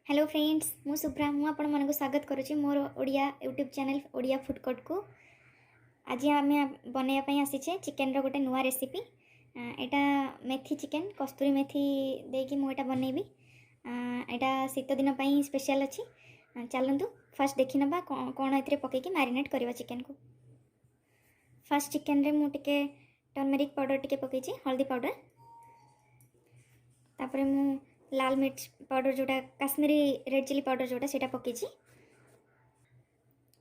Hello friends, मु सुप्रा मु आपण मन को स्वागत करुच्ची मोर Odia YouTube channel Odia food court को। आज आम बनवाई आसीचे चिकेन रो गोटे नुआ रेसिपी। यहाँ मेथी चिकेन कस्तूरी मेथी देकी मुझे बनैबी। यहाँ शीत दिन स्पेशल अच्छी। चलतु फास्ट देखी ना कौन ए पकईकि मैरिनेट करवा चिकेन को। फास्ट चिकेन रे मुझे टर्मेरिक पाउडर टिके पकईची, हल्दी पाउडर, तापर मु लाल मिर्च पाउडर जोटा कश्मीरी रेड चिली पाउडर जोटा सेटा पकईची,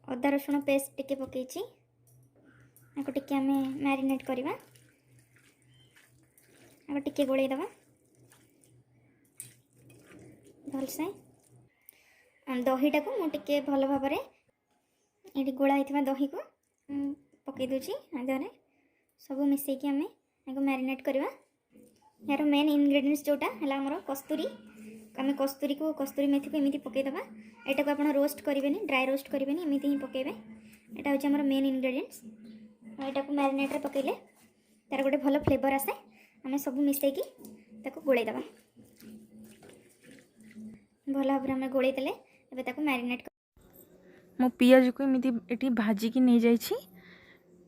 अदा रसुण पेस्ट टिके पकईची। आको टिके आमे मैरिनेट करवा, आको टिके गोळेई दबा भलसे। दहीटा को मु टिके भल भाव में ये गोला होता दही को पकई दूची आगे सब मिसेकी आमे आको मैरिनेट करवा। यार मेन इंग्रेडिएंट्स जोटा है आमर कस्तूरी। आम कस्तूरी को कस्तूरी मेथी को एमती पकईदबा। यहाँ को आप रोस्ट करेंगे, ड्राई रोस्ट करेंगे, एमती ही पकईबे। यहाँ हूँ आम मेन इंग्रेडिएंट्स। यहाँ को मैरिनेट पकईले तार गोटे भल फ्लेवर आसे। आम सब मिसेकी गोलैदबा भल भाव में गोलैदेले एबे मैरिनेट मो पियाज को एमती भाजिकी नहीं जाइए,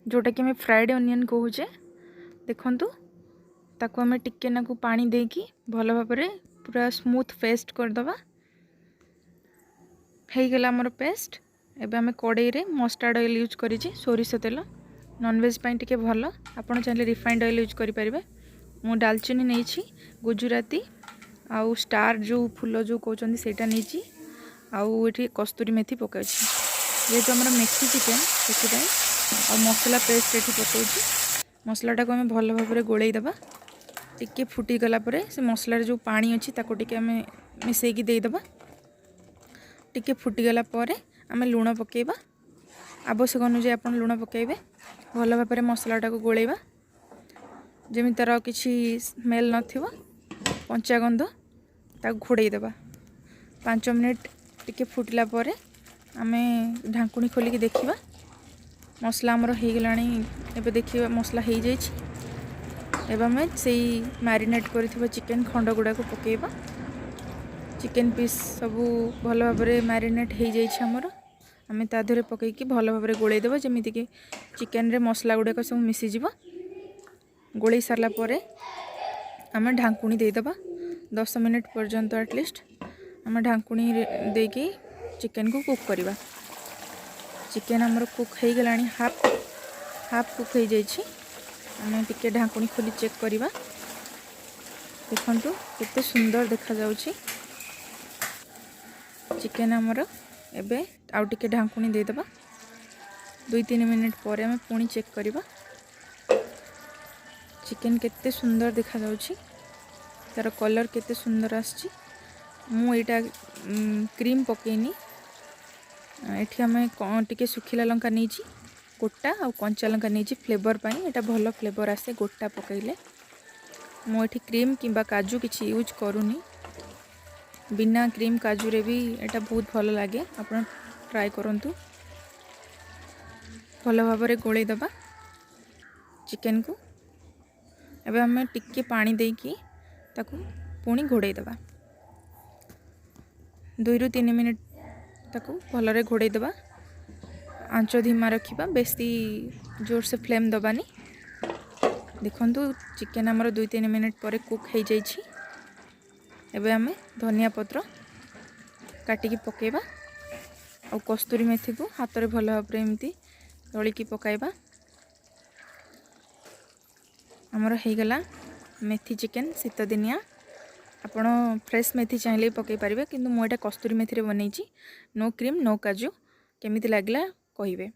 जोटा कि आम फ्राइड अनियन कहूचे। देखंतु ताको आम टिके ना पानी देकी भल भाव में पूरा स्मूथ पेस्ट करदबा। गला आमर पेस्ट। एबे आम कड़ाई रे मस्टर्ड ऑयल यूज करिछि, सोरिष तेल। नॉनवेज पाई टिके भल, आपन चाहे रिफाइंड ऑयल यूज करि परिबे। मु दालचीनी नहीं, गुजराती आउ स्टार जो फूल जो कहते सेटा नहीं, आउ ये कस्तूरी मेथी पकाउछि। जेहेतु आमर मेथी चिकेन से मसला पेस्ट ये पकाउछि। मसलाटा को आम भल भाव में गोलई दबा। टिके फुटी गला परे से मसलार जो पानी अच्छी ताको टिके आम मिसेकी देदबा। टिके फुटी गला परे आम लुण पकेबा, आवश्यक अनुसार आप लुण पकेबे। भल भाव में मसलाटा को गोलेबा जमी तार किसी स्मेल नथिबो, पंचा गंध ताको घोड़ई देबा। 5 मिनिट टिके फुटला परे आमे ढांकुणी खोलिकी देखिबा। मसला आमर हो गलानी। एबे देखिबा मसला हो जाइछि। एवं आम से मैरिनेट कर चिकेन खंड गुड़ा को पकेबा। चिकेन पीस सब भल भाव में मैरिनेट हो जामर। आम तादे पकईकि भल भाव में गोलई देबा, जमीती कि चिकेन रे मसला गुड़ाक सब मिसीज। गोलई सारा आम ढांकुणी देदबा 10 मिनिट पर्यंत एटलिस्ट। आम ढांकुणी देकी चिकेन को कुक करवा। चिकेन आमर कुक हो गलानी, हाफ कुक हो जाइछि। आम टिके ढांकुणी खोली चेक करवा। देखंतु केते सुंदर देखा जाउछि चिकेन आमर। एबे आउ टिके ढांकुणी देदबा। 2-3 मिनिट पर आम पुणी चेक करवा। चिकेन केते सुंदर देखा जाउछि, तार कलर केते सुंदर आछि। मु एटा क्रीम पकेनी। एठी आम टिके सुखिला लंका नहींची, गोटा आ कंचा लंका नहीं फ्लेवर पाई। एटा भल फ्लेवर आसे गोटा पकईले। मुझे क्रीम किंबा काजू किसी यूज करूनी। बिना क्रीम काजू रे भी एटा बहुत भल लगे, आप ट्राए करंतु। भल भाव में गोलई दबा चिकेन को। एबे हमें टिके पानी देकी ताकू पुणी घोड़ई दबा। 2-3 मिनिट ताकू भल घोड़ई दबा। आंच धीमा रखा, बेसी जोर से फ्लेम दबानी। देखंतु चिकेन आमर 2-3 मिनिट पर कुक हो जाइछि। एबे आमे धनिया पत्र काटिकी पकेबा और कस्तूरी मेथी को हाथ रे भल भाव एमती दलिकी पकाइबा। आमर हो गला मेथी चिकेन शीत दिनिया। आपण फ्रेश मेथी चाहिए पकई पारे, किंतु मुझे कस्तूरी मेथी रे बनईची। नो क्रीम नो काजू। केमिति लागला कहिबे।